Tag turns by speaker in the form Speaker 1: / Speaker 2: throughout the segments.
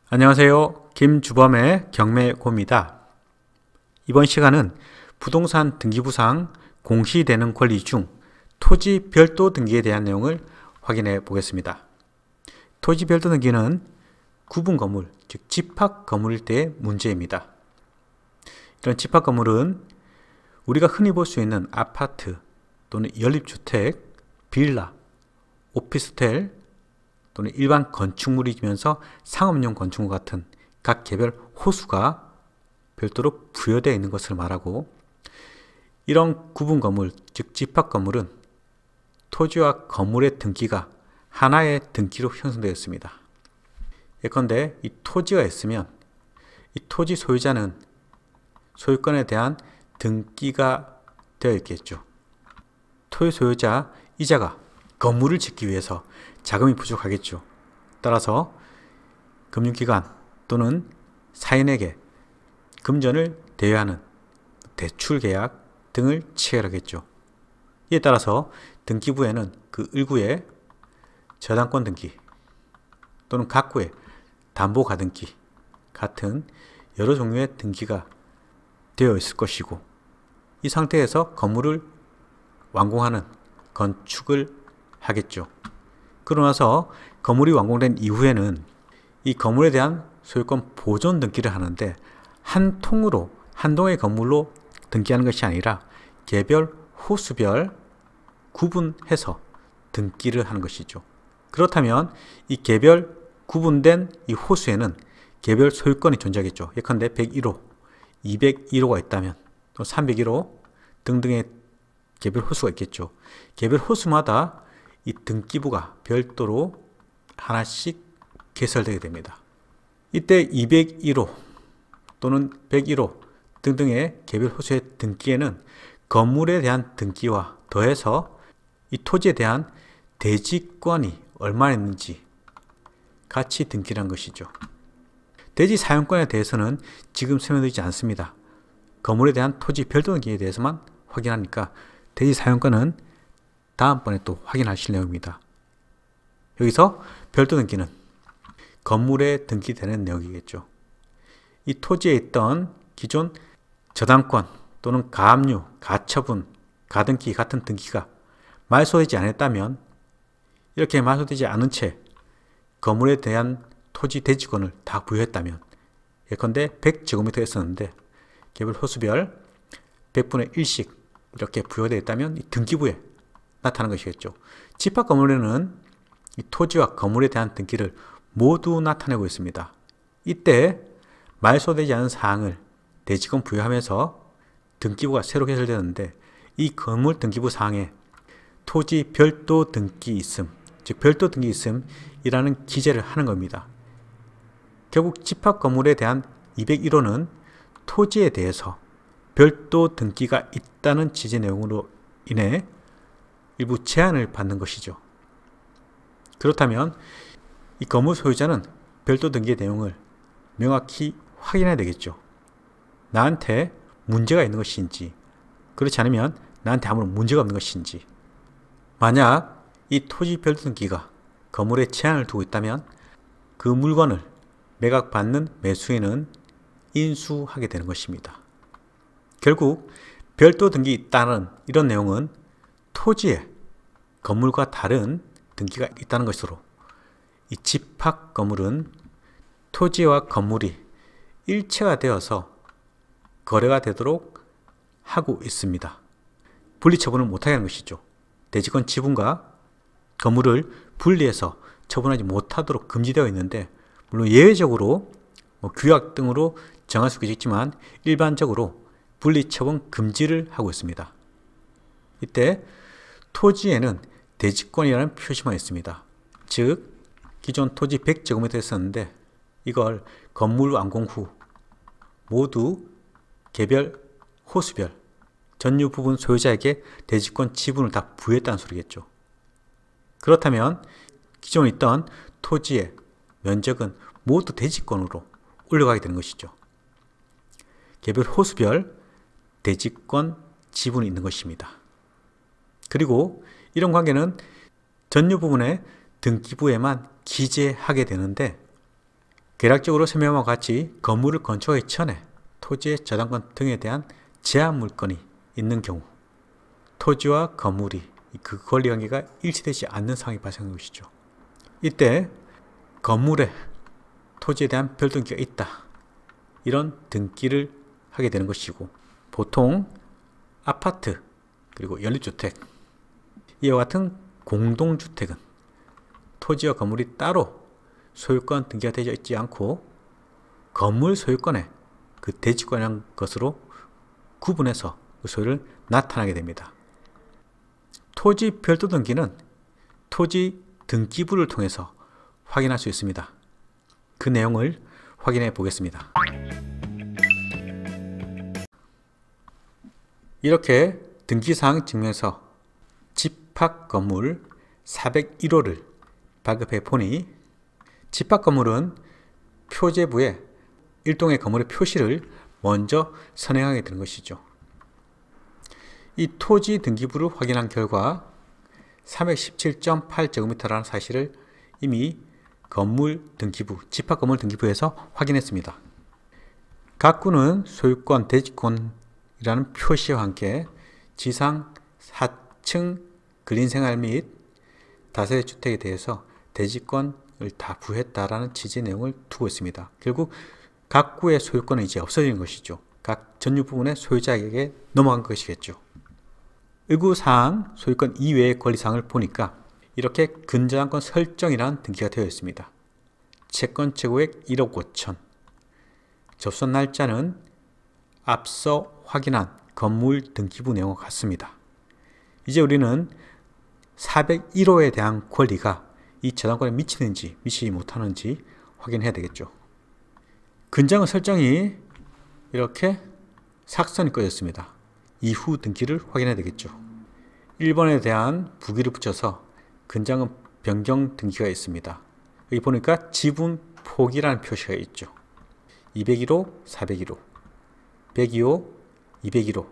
Speaker 1: 안녕하세요. 김주범의 경매고입니다. 이번 시간은 부동산 등기부상 공시되는 권리 중 토지 별도 등기에 대한 내용을 확인해 보겠습니다. 토지 별도 등기는 구분 건물, 즉 집합 건물일 때의 문제입니다. 이런 집합 건물은 우리가 흔히 볼 수 있는 아파트 또는 연립주택, 빌라, 오피스텔 또는 일반 건축물이면서 상업용 건축물 같은 각 개별 호수가 별도로 부여되어 있는 것을 말하고, 이런 구분 건물, 즉 집합 건물은 토지와 건물의 등기가 하나의 등기로 형성되어 있습니다. 예컨대 이 토지가 있으면 이 토지 소유자는 소유권에 대한 등기가 되어 있겠죠. 토지 소유자 이자가 건물을 짓기 위해서 자금이 부족하겠죠. 따라서 금융기관 또는 사인에게 금전을 대여하는 대출계약 등을 체결하겠죠. 이에 따라서 등기부에는 그 일구의 저당권 등기 또는 각구의 담보가등기 같은 여러 종류의 등기가 되어 있을 것이고, 이 상태에서 건물을 완공하는 건축을 하겠죠. 그러고 나서 건물이 완공된 이후에는 이 건물에 대한 소유권 보존 등기를 하는데, 한 통으로 한 동의 건물로 등기하는 것이 아니라 개별 호수별 구분해서 등기를 하는 것이죠. 그렇다면 이 개별 구분된 이 호수에는 개별 소유권이 존재하겠죠. 예컨대 101호, 201호가 있다면 또 301호 등등의 개별 호수가 있겠죠. 개별 호수마다 이 등기부가 별도로 하나씩 개설되게 됩니다. 이때 201호 또는 101호 등등의 개별 호수의 등기에는 건물에 대한 등기와 더해서 이 토지에 대한 대지권이 얼마나 있는지 같이 등기를 한 것이죠. 대지 사용권에 대해서는 지금 설명드리지 않습니다. 건물에 대한 토지 별도 등기에 대해서만 확인하니까 대지 사용권은 다음번에 또 확인하실 내용입니다. 여기서 별도 등기는 건물에 등기되는 내용이겠죠. 이 토지에 있던 기존 저당권 또는 가압류, 가처분, 가등기 같은 등기가 말소되지 않았다면, 이렇게 말소되지 않은 채 건물에 대한 토지 대지권을 다 부여했다면, 예컨대 100제곱미터였었는데 개별 호수별 100분의 1씩 이렇게 부여되어 있다면 이 등기부에 나타나는 것이겠죠. 집합 건물에는 이 토지와 건물에 대한 등기를 모두 나타내고 있습니다. 이때 말소되지 않은 사항을 대지권 부여하면서 등기부가 새로 개설되는데, 이 건물 등기부 사항에 토지 별도 등기 있음, 즉 별도 등기 있음이라는 기재를 하는 겁니다. 결국 집합 건물에 대한 201호는 토지에 대해서 별도 등기가 있다는 지재 내용으로 인해 일부 제한을 받는 것이죠. 그렇다면 이 건물 소유자는 별도 등기의 내용을 명확히 확인해야 되겠죠. 나한테 문제가 있는 것인지, 그렇지 않으면 나한테 아무런 문제가 없는 것인지. 만약 이 토지 별도 등기가 건물에 제한을 두고 있다면 그 물건을 매각받는 매수인은 인수하게 되는 것입니다. 결국 별도 등기 있다는 이런 내용은 토지에 건물과 다른 등기가 있다는 것으로, 이 집합 건물은 토지와 건물이 일체가 되어서 거래가 되도록 하고 있습니다. 분리처분을 못하게 하는 것이죠. 대지권 지분과 건물을 분리해서 처분하지 못하도록 금지되어 있는데, 물론 예외적으로 규약 등으로 정할 수 있지만 일반적으로 분리처분 금지를 하고 있습니다. 이때 토지에는 대지권이라는 표시만 있습니다. 즉 기존 토지 100제곱미터였었는데 이걸 건물 완공 후 모두 개별 호수별 전유 부분 소유자에게 대지권 지분을 다 부여했다는 소리겠죠. 그렇다면 기존에 있던 토지의 면적은 모두 대지권으로 올라가게 되는 것이죠. 개별 호수별 대지권 지분이 있는 것입니다. 그리고 이런 관계는 전유 부분의 등기부에만 기재하게 되는데, 계략적으로 설명과 같이 건물을 건축하기 전에 토지의 저당권 등에 대한 제한 물건이 있는 경우 토지와 건물이 그 권리관계가 일치되지 않는 상황이 발생하는 것이죠. 이때 건물에 토지에 대한 별등기가 있다. 이런 등기를 하게 되는 것이고, 보통 아파트 그리고 연립주택 이와 같은 공동주택은 토지와 건물이 따로 소유권 등기가 되어 있지 않고 건물 소유권에 그 대지권이라는 것으로 구분해서 그 소유를 나타나게 됩니다. 토지 별도 등기는 토지 등기부를 통해서 확인할 수 있습니다. 그 내용을 확인해 보겠습니다. 이렇게 등기사항 증명서 집합건물 401호를 발급해 보니, 집합건물은 표제부에 일동의 건물의 표시를 먼저 선행하게 되는 것이죠. 이 토지 등기부를 확인한 결과 317.8제곱미터라는 사실을 이미 건물 등기부, 집합건물 등기부에서 확인했습니다. 각 구는 소유권, 대지권이라는 표시와 함께 지상 4층 근린생활 및 다세대주택에 대해서 대지권을 다 부여했다라는 취지의 내용을 두고 있습니다. 결국 각 구의 소유권은 이제 없어지는 것이죠. 각 전유 부분의 소유자에게 넘어간 것이겠죠. 의구사항 소유권 이외의 권리사항을 보니까 이렇게 근저당권 설정이라는 등기가 되어 있습니다. 채권 최고액 1억 5천, 접수 날짜는 앞서 확인한 건물 등기부 내용과 같습니다. 이제 우리는 401호에 대한 권리가 이 저당권에 미치는지 미치지 못하는지 확인해야 되겠죠. 근저당권 설정이 이렇게 삭선이 꺼졌습니다. 이후 등기를 확인해야 되겠죠. 1번에 대한 부기를 붙여서 근저당권 변경 등기가 있습니다. 여기 보니까 지분 포기라는 표시가 있죠. 201호, 401호, 102호, 201호,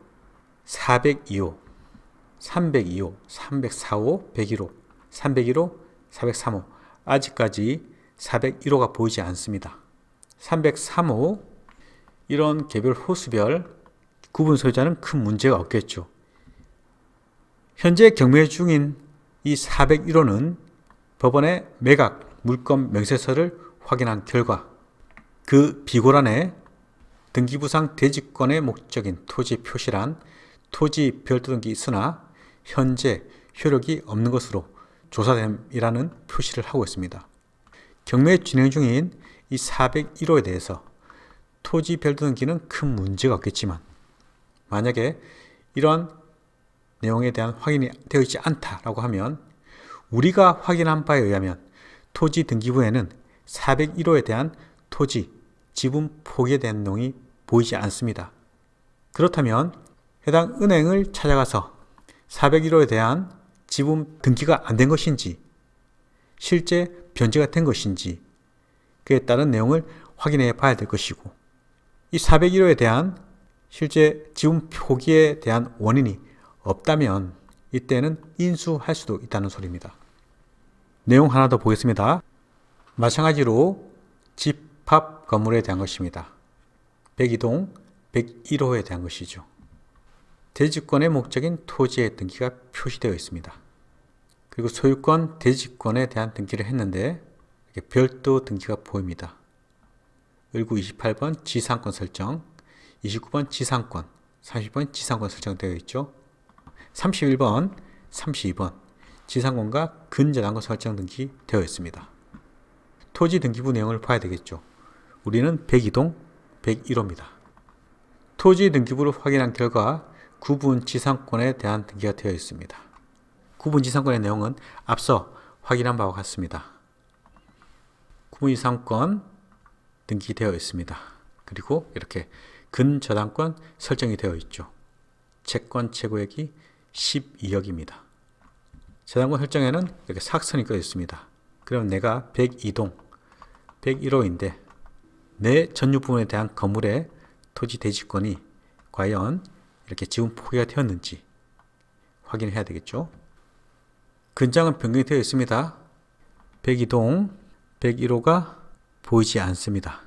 Speaker 1: 402호, 302호, 304호, 101호, 301호, 403호, 아직까지 401호가 보이지 않습니다. 303호, 이런 개별 호수별 구분 소유자는 큰 문제가 없겠죠. 현재 경매 중인 이 401호는 법원의 매각 물권 명세서를 확인한 결과 그 비고란에 등기부상 대지권의 목적인 토지 표시란 토지 별도 등기 있으나 현재 효력이 없는 것으로 조사됨이라는 표시를 하고 있습니다. 경매 진행 중인 이 401호에 대해서 토지 별도 등기는 큰 문제가 없겠지만, 만약에 이러한 내용에 대한 확인이 되어 있지 않다라고 하면 우리가 확인한 바에 의하면 토지 등기부에는 401호에 대한 토지 지분 포기에 대한 내용이 보이지 않습니다. 그렇다면 해당 은행을 찾아가서 401호에 대한 지분 등기가 안 된 것인지 실제 변제가 된 것인지 그에 따른 내용을 확인해 봐야 될 것이고, 이 401호에 대한 실제 지분 포기에 대한 원인이 없다면 이때는 인수할 수도 있다는 소리입니다. 내용 하나 더 보겠습니다. 마찬가지로 집합 건물에 대한 것입니다. 102동 101호에 대한 것이죠. 대지권의 목적인 토지의 등기가 표시되어 있습니다. 그리고 소유권, 대지권에 대한 등기를 했는데 별도 등기가 보입니다. 19, 28번 지상권 설정, 29번 지상권, 30번 지상권 설정되어 있죠. 31번, 32번 지상권과 근저당권 설정 등기 되어 있습니다. 토지 등기부 내용을 봐야 되겠죠. 우리는 102동 101호입니다. 토지 등기부를 확인한 결과 구분 지상권에 대한 등기가 되어 있습니다. 구분 지상권의 내용은 앞서 확인한 바와 같습니다. 구분 지상권 등기되어 있습니다. 그리고 이렇게 근저당권 설정이 되어 있죠. 채권 최고액이 12억입니다. 저당권 설정에는 이렇게 삭선이 꺼져 있습니다. 그럼 내가 102동 101호인데 내 전유 부분에 대한 건물의 토지 대지권이 과연 이렇게 지분 포기가 되었는지 확인해야 되겠죠. 근저당은 변경이 되어 있습니다. 102동 101호가 보이지 않습니다.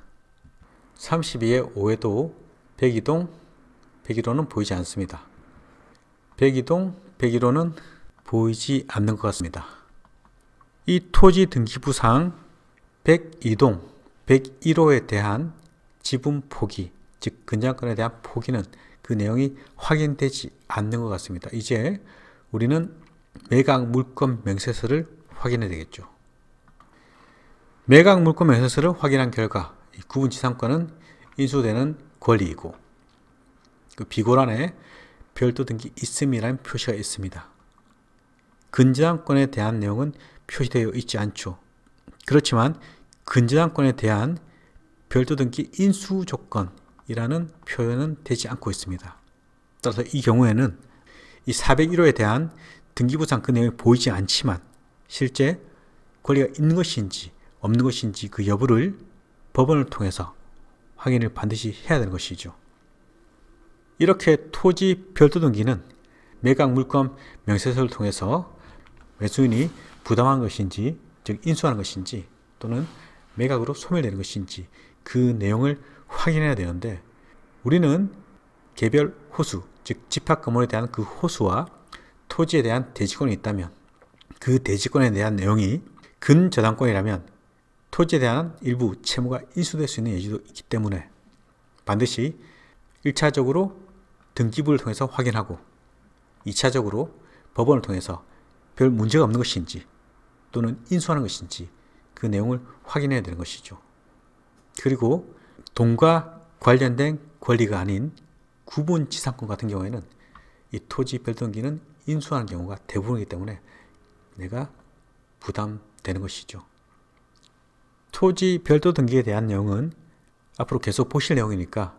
Speaker 1: 32의 5에도 102동, 101호는 보이지 않습니다. 102동, 101호는 보이지 않는 것 같습니다. 이 토지 등기부상 102동, 101호에 대한 지분 포기, 즉 근저당권에 대한 포기는 그 내용이 확인되지 않는 것 같습니다. 이제 우리는 매각 물권 명세서를 확인해야 되겠죠. 매각 물권 명세서를 확인한 결과 이 구분지상권은 인수되는 권리이고 그 비고란에 별도 등기 있음이라는 표시가 있습니다. 근저당권에 대한 내용은 표시되어 있지 않죠. 그렇지만 근저당권에 대한 별도 등기 인수 조건이라는 표현은 되지 않고 있습니다. 따라서 이 경우에는 이 401호에 대한 등기부상 그 내용이 보이지 않지만 실제 권리가 있는 것인지 없는 것인지 그 여부를 법원을 통해서 확인을 반드시 해야 되는 것이죠. 이렇게 토지 별도 등기는 매각 물권 명세서를 통해서 매수인이 부담한 것인지, 즉 인수하는 것인지 또는 매각으로 소멸되는 것인지 그 내용을 확인해야 되는데 우리는 개별 호수, 즉 집합건물에 대한 그 호수와 토지에 대한 대지권이 있다면 그 대지권에 대한 내용이 근저당권이라면 토지에 대한 일부 채무가 인수될 수 있는 여지도 있기 때문에 반드시 1차적으로 등기부를 통해서 확인하고 2차적으로 법원을 통해서 별 문제가 없는 것인지 또는 인수하는 것인지 그 내용을 확인해야 되는 것이죠. 그리고 돈과 관련된 권리가 아닌 구분지상권 같은 경우에는 이 토지 별도 등기는 인수하는 경우가 대부분이기 때문에 내가 부담되는 것이죠. 토지 별도 등기에 대한 내용은 앞으로 계속 보실 내용이니까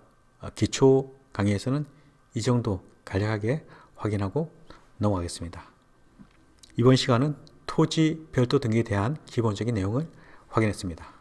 Speaker 1: 기초 강의에서는 이 정도 간략하게 확인하고 넘어가겠습니다. 이번 시간은 토지 별도 등기에 대한 기본적인 내용을 확인했습니다.